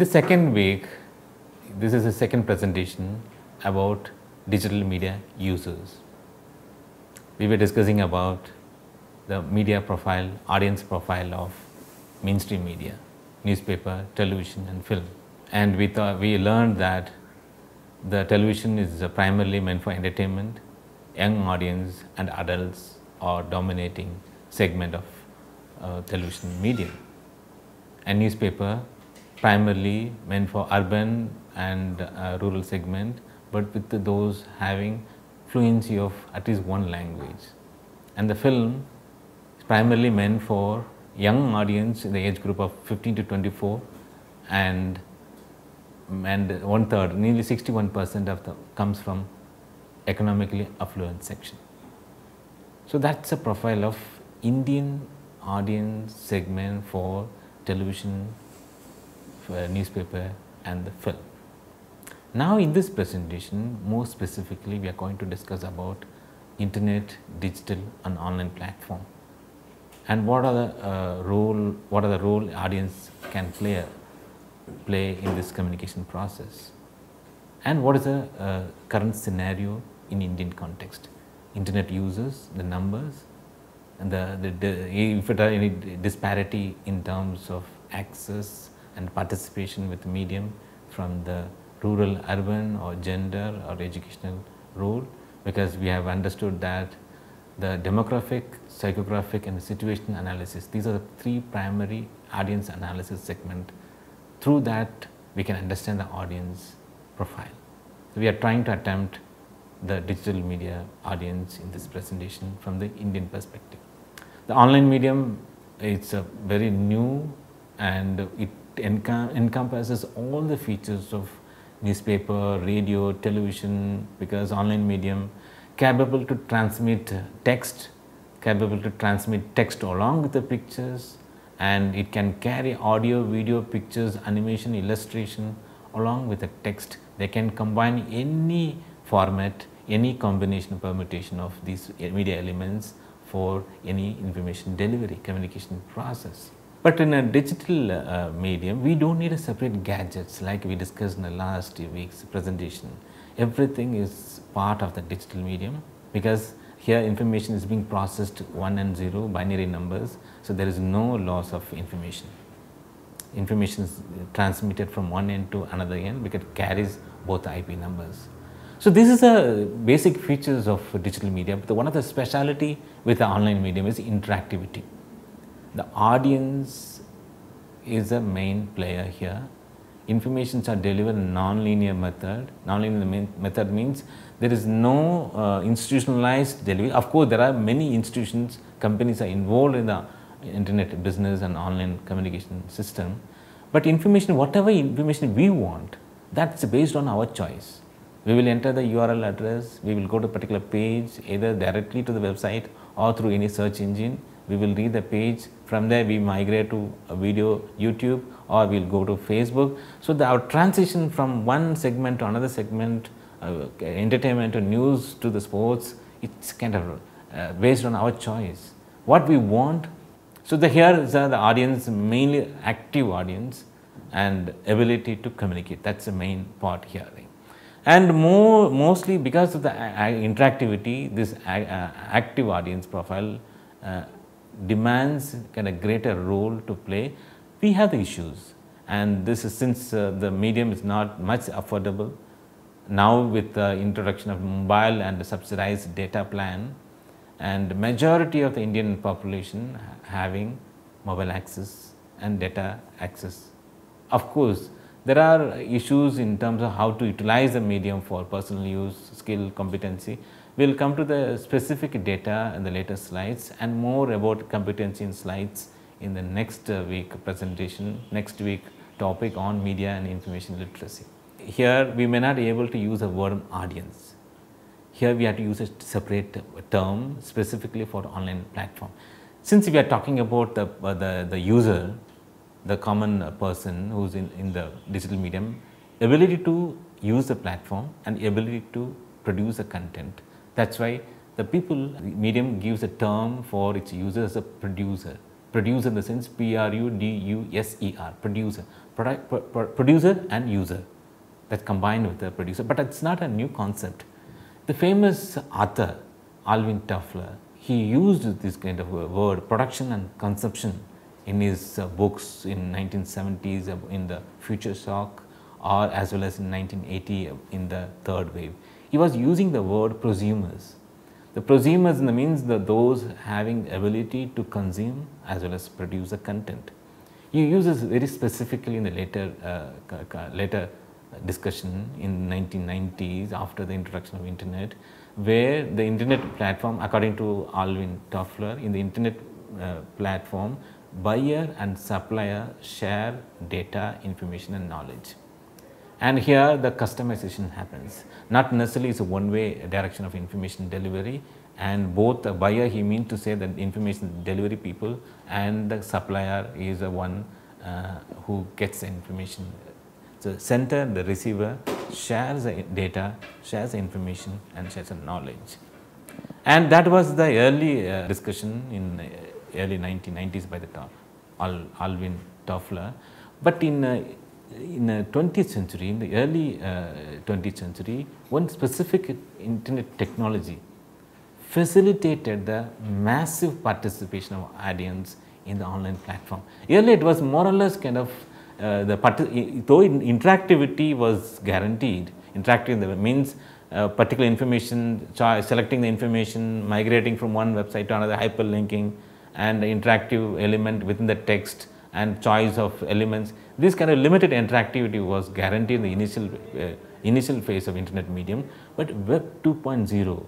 the second week, this is the second presentation about digital media users. We were discussing about the media profile, audience profile of mainstream media, newspaper, television and film. And we learned that the television is primarily meant for entertainment. Young audience and adults are dominating segment of television medium, and newspaper primarily meant for urban and rural segment, but with those having fluency of at least one language. And the film is primarily meant for young audience in the age group of 15 to 24, and one third, nearly 61% of the comes from economically affluent section. So that's a profile of Indian audience segment for television, for newspaper and the film. Now in this presentation, more specifically, we are going to discuss about internet, digital and online platform, and what are the role audience can play in this communication process, and what is the current scenario in Indian context, internet users, the numbers, and if there are any disparity in terms of access and participation with the medium from the rural, urban or gender or educational role, because we have understood that the demographic, psychographic and the situation analysis, these are the three primary audience analysis segment. Through that we can understand the audience profile. So we are trying to attempt the digital media audience in this presentation from the Indian perspective. The online medium, it's a very new and it encompasses all the features of newspaper, radio, television, because online medium capable to transmit text, along with the pictures, and it can carry audio, video, pictures, animation, illustration along with the text. They can combine any format, any combination, permutation of these media elements for any information delivery, communication process. But in a digital medium, we don't need a separate gadgets like we discussed in the last week's presentation. Everything is part of the digital medium, because here information is being processed 1 and 0 binary numbers, so there is no loss of information. Information is transmitted from one end to another end because it carries both IP numbers. So this is a basic features of digital media. But one of the speciality with the online medium is interactivity. The audience is a main player here. Informations are delivered in non-linear method. Non-linear method means there is no institutionalized delivery. Of course, there are many institutions, companies are involved in the internet business and online communication system. But information, whatever information we want, that's based on our choice. We will enter the URL address, we will go to a particular page, either directly to the website or through any search engine. We will read the page, from there we migrate to a video, YouTube, or we will go to Facebook. So our transition from one segment to another segment, entertainment to news to the sports, it's kind of based on our choice, what we want. So here is the audience, mainly active audience and ability to communicate, that's the main part here. And mostly because of the interactivity, this active audience profile demands kind of greater role to play. We have the issues, and this is since the medium is not much affordable. Now with the introduction of mobile and the subsidized data plan, and majority of the Indian population having mobile access and data access. Of course, there are issues in terms of how to utilize the medium for personal use, skill, competency. We will come to the specific data in the later slides, and more about competency in slides in the next week presentation, next week topic on media and information literacy. Here we may not be able to use a word audience. Here we have to use a separate term specifically for online platform. Since we are talking about the user, the common person who is in the digital medium, ability to use the platform and ability to produce a content. That's why the medium gives a term for its user as a producer. Producer in the sense P-R-U-D-U-S-E-R, producer, producer and user, that combined with the producer, but it's not a new concept. The famous author Alvin Toffler, he used this kind of word, production and consumption, in his books in 1970s in the Future Shock, or as well as in 1980 in the third wave. He was using the word prosumers. The prosumers means those having ability to consume as well as produce the content. He uses very specifically in the later discussion in 1990s after the introduction of internet, where the internet platform, according to Alvin Toffler, in the internet platform, buyer and supplier share data, information and knowledge. And here the customization happens. Not necessarily it's a one-way direction of information delivery, and both the buyer, he means to say that information delivery people, and the supplier is the one who gets the information. So, sender, the receiver, shares the data, shares the information and shares the knowledge. And that was the early discussion in early 1990s by the Alvin Toffler. But in 20th century, in the early 20th century, one specific internet technology facilitated the massive participation of audience in the online platform. Earlier it was more or less kind of though interactivity was guaranteed. Interactive means particular information, selecting the information, migrating from one website to another, hyperlinking, and the interactive element within the text and choice of elements. This kind of limited interactivity was guaranteed in the initial phase of internet medium, but Web 2.0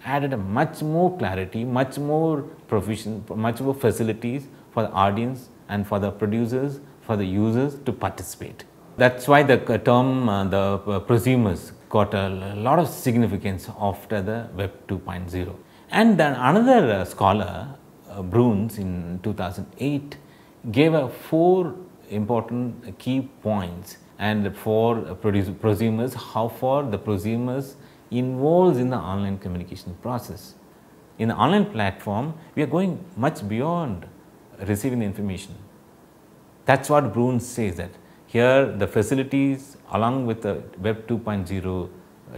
added a much more clarity, much more provision, much more facilities for the audience and for the producers, for the users to participate. That's why the term the prosumers got a lot of significance after the Web 2.0. And then another scholar, Bruns, in 2008 gave 4 important key points and for prosumers, how far the prosumers involves in the online communication process. In the online platform, we are going much beyond receiving the information. That's what Bruns says, that here the facilities along with the Web 2.0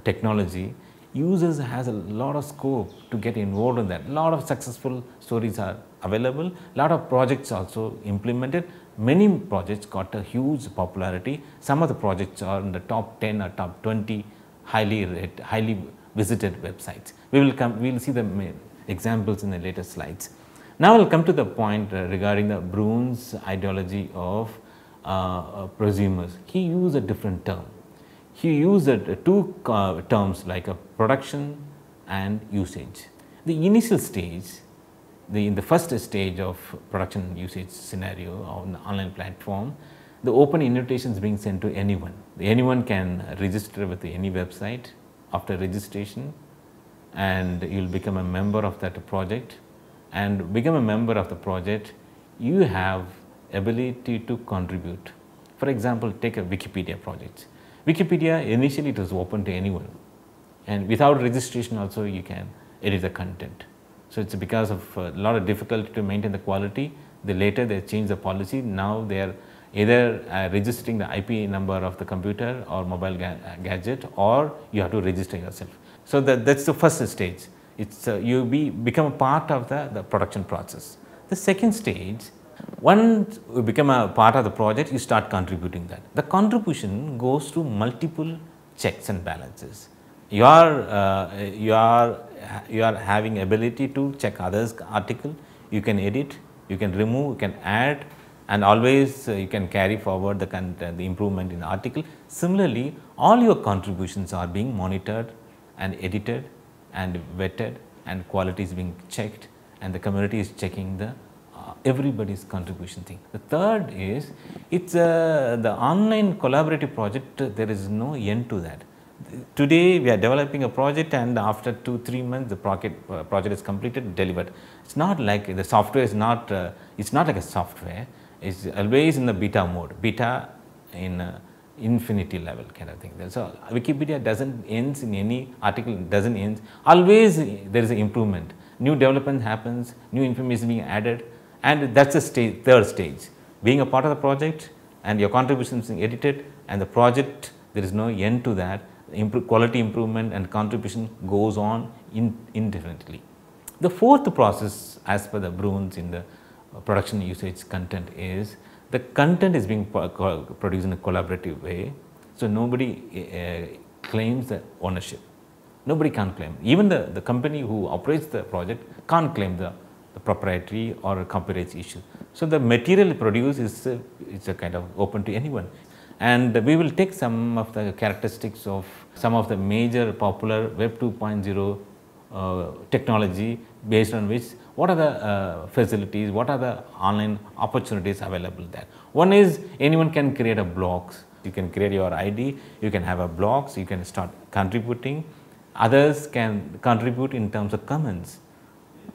technology, users has a lot of scope to get involved in that. A lot of successful stories are available, a lot of projects also implemented. Many projects got a huge popularity. Some of the projects are in the top 10 or top 20 highly visited websites. We will see the examples in the later slides. Now, we will come to the point regarding the Bruns' ideology of prosumers. He used a different term. He used 2 terms like a production and usage. The initial stage, in the first stage of production usage scenario on the online platform, the open invitation is being sent to anyone. Anyone can register with any website. After registration, and you will become a member of that project, and become a member of the project, you have ability to contribute. For example, take a Wikipedia project. Wikipedia, initially it was open to anyone, and without registration also you can edit the content. So, it is because of a lot of difficulty to maintain the quality. Later they changed the policy. Now they are either registering the IP number of the computer or mobile gadget, or you have to register yourself. So, that's the first stage. It's you become a part of the production process. The second stage, once you become a part of the project, you start contributing that. The contribution goes to multiple checks and balances. You are having ability to check others' article. You can edit, you can remove, you can add, and always you can carry forward the content, the improvement in the article. Similarly, all your contributions are being monitored and edited and vetted, and quality is being checked, and the community is checking the everybody's contribution thing. The third is, it's the online collaborative project. There is no end to that. Today we are developing a project, and after 2-3 months the project is completed, delivered. It's not like the software is not it's not like a software. It's always in the beta mode, beta in infinity level kind of thing. So, Wikipedia doesn't ends in any article, doesn't ends, always there is an improvement, new development happens, new information being added, And that's the stage, third stage, being a part of the project and your contributions being edited, and the project, there is no end to that. Quality improvement and contribution goes on indefinitely. The fourth process, as per the Bruns in the production usage content, is the content is being produced in a collaborative way. So nobody claims the ownership. Nobody can claim. Even the company who operates the project can't claim the proprietary or copyright issue. So the material produced is a kind of open to anyone. And we will take some of the characteristics of some of the major popular Web 2.0 technology, based on which what are the facilities, what are the online opportunities available there. One is anyone can create a blogs. You can create your ID, you can have a blog, so you can start contributing. Others can contribute in terms of comments.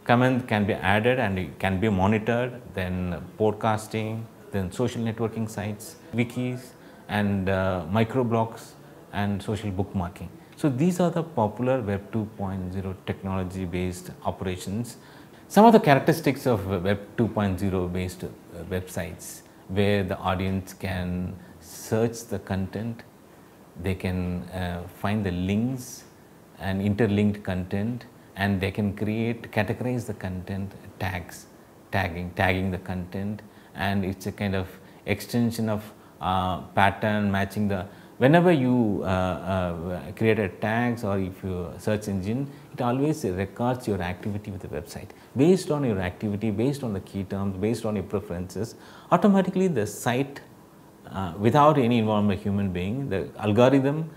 Comments can be added and it can be monitored, then podcasting, then social networking sites, wikis, and microblogs and social bookmarking. So these are the popular Web 2.0 technology based operations. Some of the characteristics of Web 2.0 based websites, where the audience can search the content, they can find the links and interlinked content, and they can categorize the content, tagging the content, and it's a kind of extension of pattern matching the, whenever you create a tags or if you search engine, it always records your activity with the website. Based on your activity, based on the key terms, based on your preferences, automatically the site, without any involvement of human being, the algorithm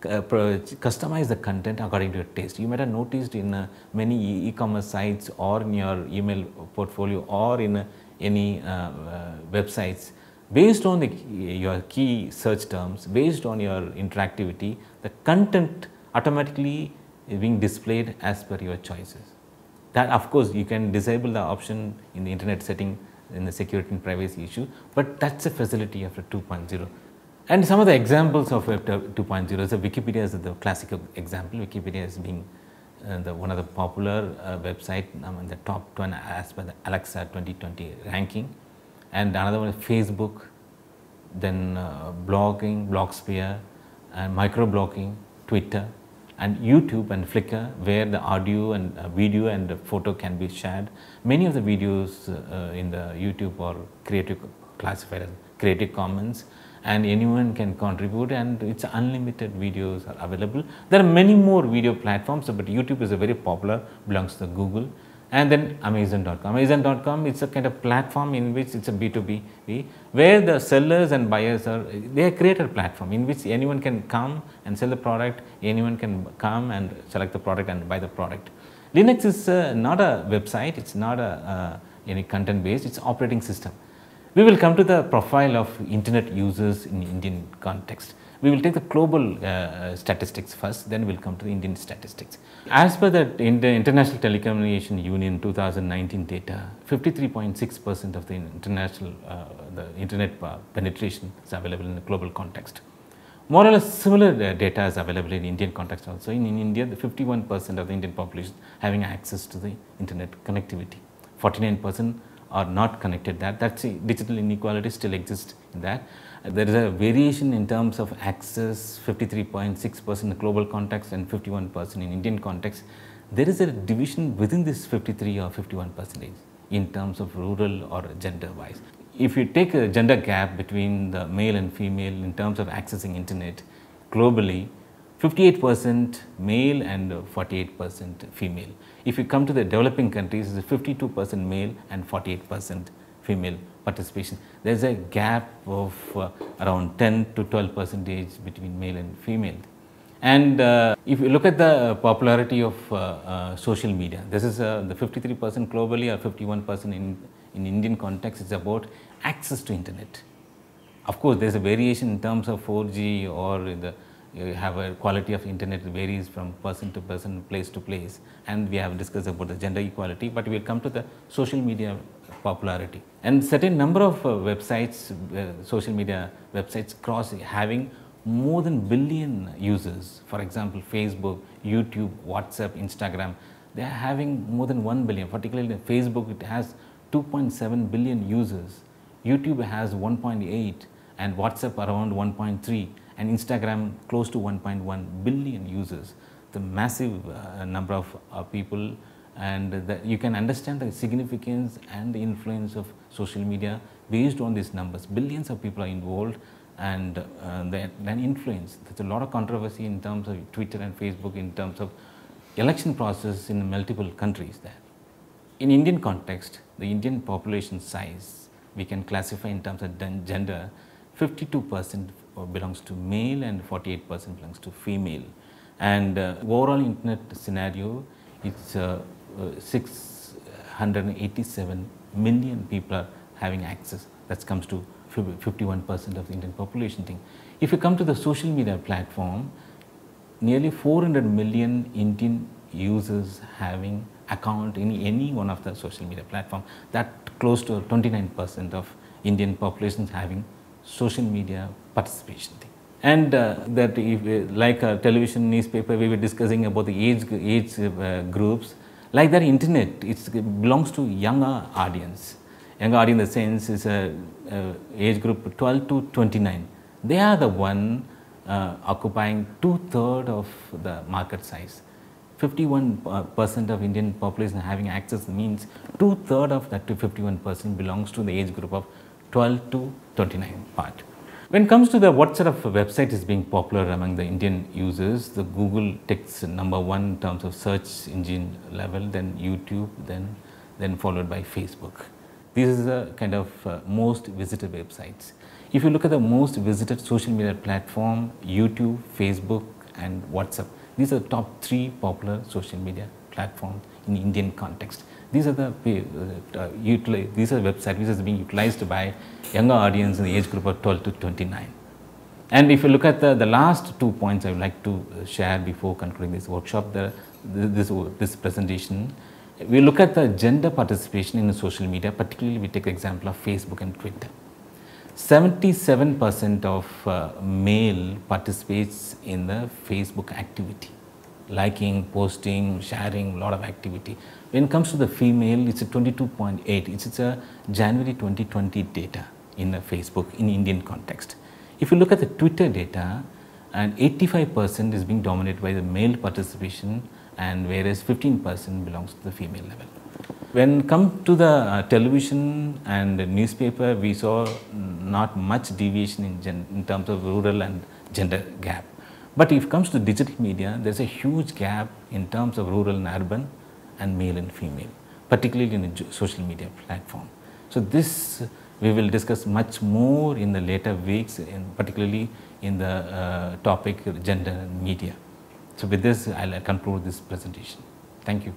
customize the content according to your taste. You might have noticed in many e-commerce sites or in your email portfolio or in any websites, based on your key search terms, based on your interactivity, the content automatically is being displayed as per your choices. That, of course, you can disable the option in the internet setting in the security and privacy issue, but that's a facility of 2.0. And some of the examples of Web 2.0, so Wikipedia is the classical example. Wikipedia is being one of the popular website in the top 10 as per the Alexa 2020 ranking. And another one is Facebook, then blogging, Blogsphere, and microblogging, Twitter, and YouTube and Flickr, where the audio and video and photo can be shared. Many of the videos in the YouTube are classified as Creative Commons, and anyone can contribute, and it's unlimited videos are available. There are many more video platforms, but YouTube is a very popular, belongs to Google. And then Amazon.com. Amazon.com is a kind of platform in which it's a B2B, where the sellers and buyers are, they create a platform in which anyone can come and sell the product, anyone can come and select the product and buy the product. Linux is not a website, it's not any content based, it's operating system. We will come to the profile of internet users in Indian context. We will take the global statistics first, then we will come to the Indian statistics. As per the International Telecommunication Union 2019 data, 53.6% of the international the internet penetration is available in the global context. More or less similar data is available in Indian context also. In India, the 51% of the Indian population having access to the internet connectivity. 49% are not connected. That's digital inequality still exists in that. There is a variation in terms of access, 53.6% in the global context and 51% in Indian context. There is a division within this 53 or 51% in terms of rural or gender wise. If you take a gender gap between the male and female in terms of accessing internet globally, 58% male and 48% female. If you come to the developing countries, it's 52% male and 48% female participation. There is a gap of around 10 to 12% between male and female. And if you look at the popularity of social media, this is the 53% globally or 51% in Indian context is about access to internet. Of course, there is a variation in terms of 4G or you have a quality of internet varies from person to person, place to place, and we have discussed about the gender equality, but we will come to the social media popularity. And certain number of websites, social media websites cross having more than billion users. For example, Facebook, YouTube, WhatsApp, Instagram, they are having more than 1 billion. Particularly Facebook, it has 2.7 billion users. YouTube has 1.8 and WhatsApp around 1.3 and Instagram close to 1.1 billion users. The massive number of people, and you can understand the significance and the influence of social media based on these numbers. Billions of people are involved and then influence. There's a lot of controversy in terms of Twitter and Facebook in terms of election process in multiple countries there. In Indian context, the Indian population size we can classify in terms of gender. 52% belongs to male and 48% belongs to female. And overall internet scenario, it's 687 million people are having access. That comes to 51% of the Indian population thing. If you come to the social media platform, nearly 400 million Indian users having account in any one of the social media platform. That close to 29% of Indian populations having social media participation thing. And that if, like a television, newspaper, we were discussing about the age groups. Like that, internet, it belongs to younger audience. Younger audience in the sense is a age group 12 to 29. They are the one occupying 2/3 of the market size. 51% of Indian population having access means 2/3 of that to 51% belongs to the age group of 12 to 29 part. When it comes to the what sort of website is being popular among the Indian users, the Google takes number one in terms of search engine level, then YouTube, then followed by Facebook. This is the kind of most visited websites. If you look at the most visited social media platform, YouTube, Facebook and WhatsApp, these are the top 3 popular social media platforms in Indian context. These are the these are websites which is being utilized by younger audience in the age group of 12 to 29. And if you look at the last 2 points I would like to share before concluding this workshop, this presentation, we look at the gender participation in the social media, particularly we take the example of Facebook and Twitter. 77% of male participates in the Facebook activity, liking, posting, sharing, lot of activity. When it comes to the female, it's a 22.8. It's a January 2020 data in the Facebook in Indian context. If you look at the Twitter data, and 85% is being dominated by the male participation, and whereas 15% belongs to the female level. When come to the television and newspaper, we saw not much deviation in terms of rural and gender gap. But if it comes to digital media, there is a huge gap in terms of rural and urban and male and female, particularly in the social media platform. So this we will discuss much more in the later weeks, particularly in the topic gender and media. So with this, I'll conclude this presentation. Thank you.